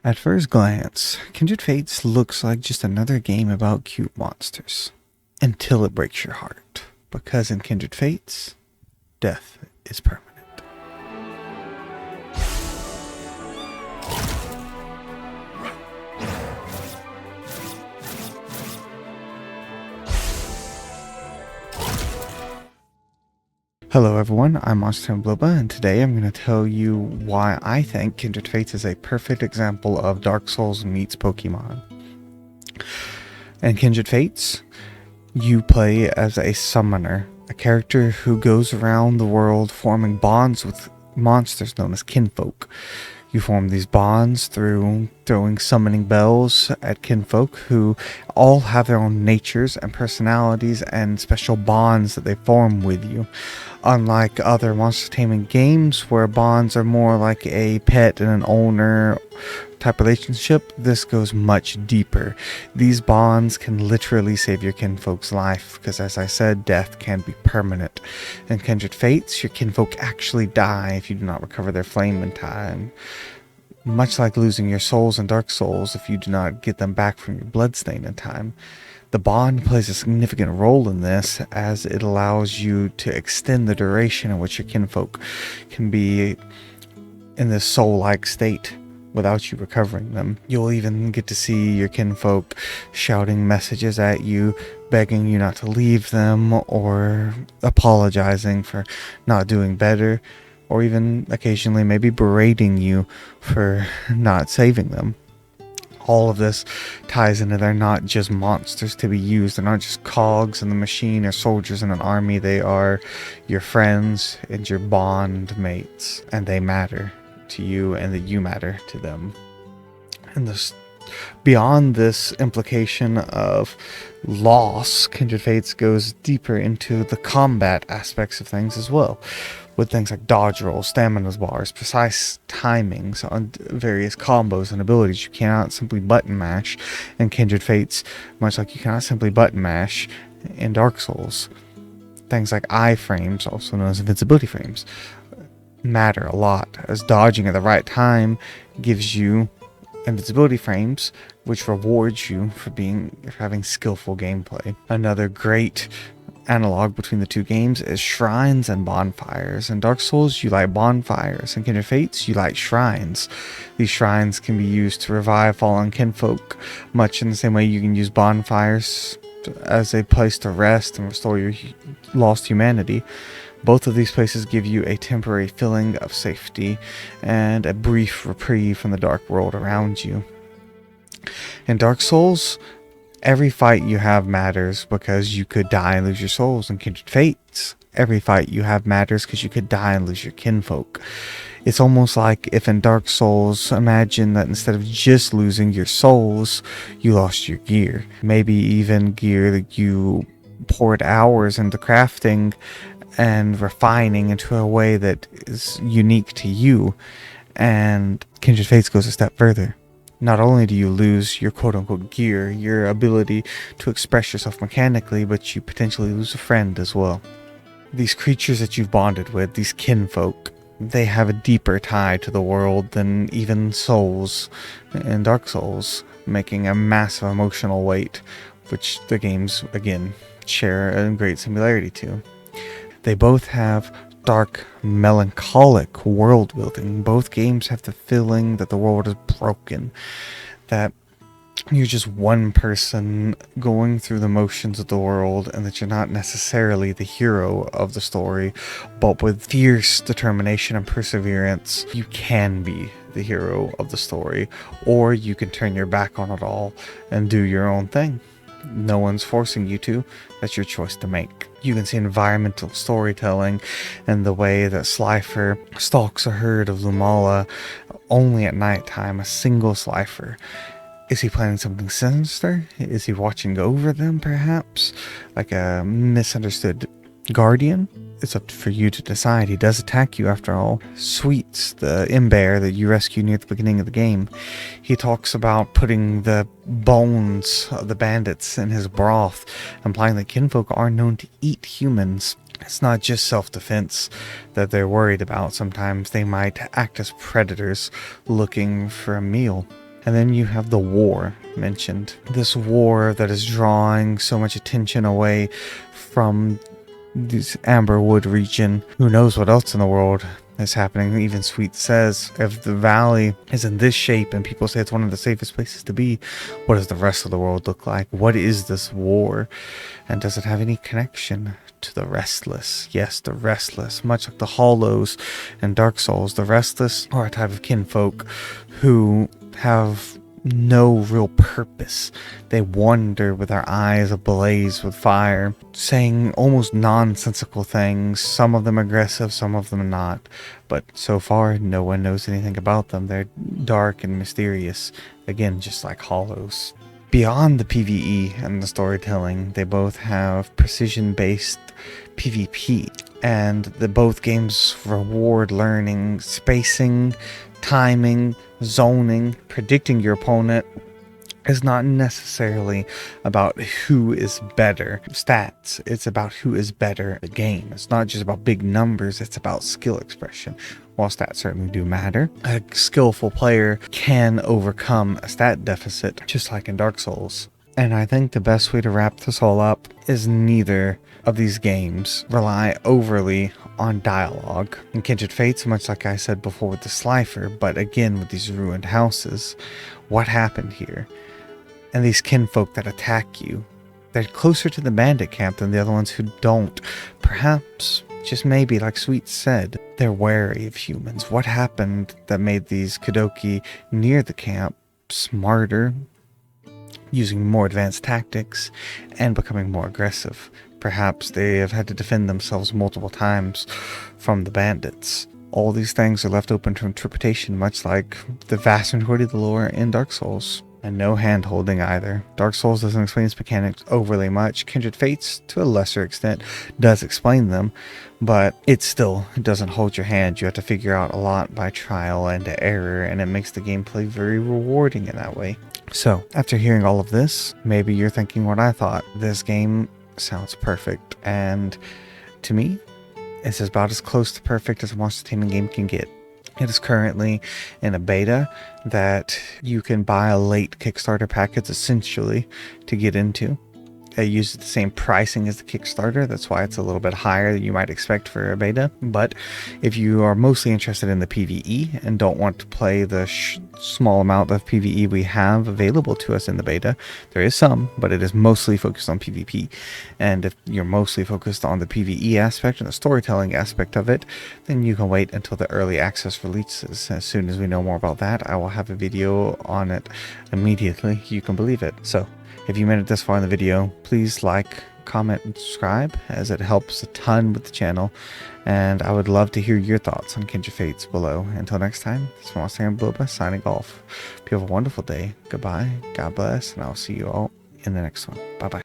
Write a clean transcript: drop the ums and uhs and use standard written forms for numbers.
At first glance, Kindred Fates looks like just another game about cute monsters. Until it breaks your heart. Because in Kindred Fates, death is permanent. Hello everyone, I'm Monstertaming, and today I'm going to tell you why I think Kindred Fates is a perfect example of Dark Souls meets Pokémon. In Kindred Fates, you play as a summoner, a character who goes around the world forming bonds with monsters known as kinfolk. You form these bonds through throwing summoning bells at kinfolk who all have their own natures and personalities and special bonds that they form with you. Unlike other monstertaming games where bonds are more like a pet and an owner type relationship, this goes much deeper. These bonds can literally save your kinfolk's life because, as I said, death can be permanent. In Kindred Fates, your kinfolk actually die if you do not recover their flame in time. Much like losing your souls in Dark Souls if you do not get them back from your bloodstain in time. The bond plays a significant role in this as it allows you to extend the duration in which your kinfolk can be in this soul-like state without you recovering them. You'll even get to see your kinfolk shouting messages at you, begging you not to leave them, or apologizing for not doing better, or even occasionally maybe berating you for not saving them. All of this ties into they're not just monsters to be used. They're not just cogs in the machine or soldiers in an army. They are your friends and your bond mates, and they matter to you and that you matter to them. And this, beyond this implication of loss, Kindred Fates goes deeper into the combat aspects of things as well, with things like dodge rolls, stamina bars, precise timings on various combos and abilities. You cannot simply button mash in Kindred Fates, much like you cannot simply button mash in Dark Souls. Things like iframes, also known as invincibility frames, matter a lot, as dodging at the right time gives you invincibility frames, which rewards you for having skillful gameplay. Another great analog between the two games is shrines and bonfires. In Dark Souls, you light bonfires. In Kindred Fates, you light shrines. These shrines can be used to revive fallen kinfolk, much in the same way you can use bonfires as a place to rest and restore your lost humanity. Both of these places give you a temporary feeling of safety and a brief reprieve from the dark world around you. In Dark Souls, every fight you have matters because you could die and lose your souls. In Kindred Fates, every fight you have matters because you could die and lose your kinfolk. It's almost like if in Dark Souls, imagine that instead of just losing your souls, you lost your gear. Maybe even gear that you poured hours into crafting and refining into a way that is unique to you. And Kindred Fates goes a step further. Not only do you lose your quote-unquote gear, your ability to express yourself mechanically, but you potentially lose a friend as well. These creatures that you've bonded with, these kinfolk, they have a deeper tie to the world than even souls in Dark Souls, making a massive emotional weight, which the games, again, share a great similarity to. They both have dark, melancholic world building. Both games have the feeling that the world is broken, that you're just one person going through the motions of the world, and that you're not necessarily the hero of the story, but with fierce determination and perseverance, you can be the hero of the story, or you can turn your back on it all and do your own thing. No one's forcing you to. That's your choice to make. You can see environmental storytelling and the way that Slifer stalks a herd of Lumala only at nighttime, a single Slifer. Is he planning something sinister? Is he watching over them, perhaps? Like a misunderstood guardian? It's up for you to decide. He does attack you after all. Sweets, the imbear that you rescue near the beginning of the game, he talks about putting the bones of the bandits in his broth, implying that kinfolk are known to eat humans. It's not just self-defense that they're worried about. Sometimes they might act as predators looking for a meal. And then you have the war mentioned. This war that is drawing so much attention away from this Amberwood region. Who knows what else in the world is happening? Even Sweet says, if the valley is in this shape and people say it's one of the safest places to be, what does the rest of the world look like? What is this war? And does it have any connection to the Restless? Yes, the Restless. Much like the Hollows and Dark Souls, the Restless are a type of kinfolk who have no real purpose. They wander with their eyes ablaze with fire, saying almost nonsensical things, some of them aggressive, some of them not. But so far, no one knows anything about them. They're dark and mysterious, again, just like Hollows. Beyond the PvE and the storytelling, they both have precision-based PvP, and both games reward learning, spacing, timing, zoning. Predicting your opponent is not necessarily about who is better stats. It's about who is better at the game. It's not just about big numbers, it's about skill expression. While stats certainly do matter, a skillful player can overcome a stat deficit, just like in Dark Souls. And I think the best way to wrap this all up is neither of these games rely overly on dialogue. In Kindred Fates, much like I said before with the Slifer, but again with these ruined houses, what happened here? And these kinfolk that attack you, they're closer to the bandit camp than the other ones who don't. Perhaps, just maybe, like Sweet said, they're wary of humans. What happened that made these Kadoki near the camp smarter, using more advanced tactics, and becoming more aggressive? Perhaps they have had to defend themselves multiple times from the bandits. All these things are left open to interpretation, much like the vast majority of the lore in Dark Souls. And no hand-holding either. Dark Souls doesn't explain its mechanics overly much. Kindred Fates, to a lesser extent, does explain them, but it still doesn't hold your hand. You have to figure out a lot by trial and error, and it makes the gameplay very rewarding in that way. So, after hearing all of this, maybe you're thinking what I thought. This game sounds perfect, and to me, it's about as close to perfect as a Monstertaming game can get. It is currently in a beta that you can buy a late Kickstarter package essentially to get into. It uses the same pricing as the Kickstarter. That's why it's a little bit higher than you might expect for a beta. But if you are mostly interested in the PvE and don't want to play the small amount of PvE we have available to us in the beta, there is some, but it is mostly focused on PvP. And if you're mostly focused on the PvE aspect and the storytelling aspect of it, then you can wait until the early access releases. As soon as we know more about that, I will have a video on it immediately. You can believe it. So, if you made it this far in the video, please like, comment, and subscribe, as it helps a ton with the channel. And I would love to hear your thoughts on Kindred Fates below. Until next time, this is Monstertaming signing off. Hope you have a wonderful day. Goodbye, God bless, and I'll see you all in the next one. Bye-bye.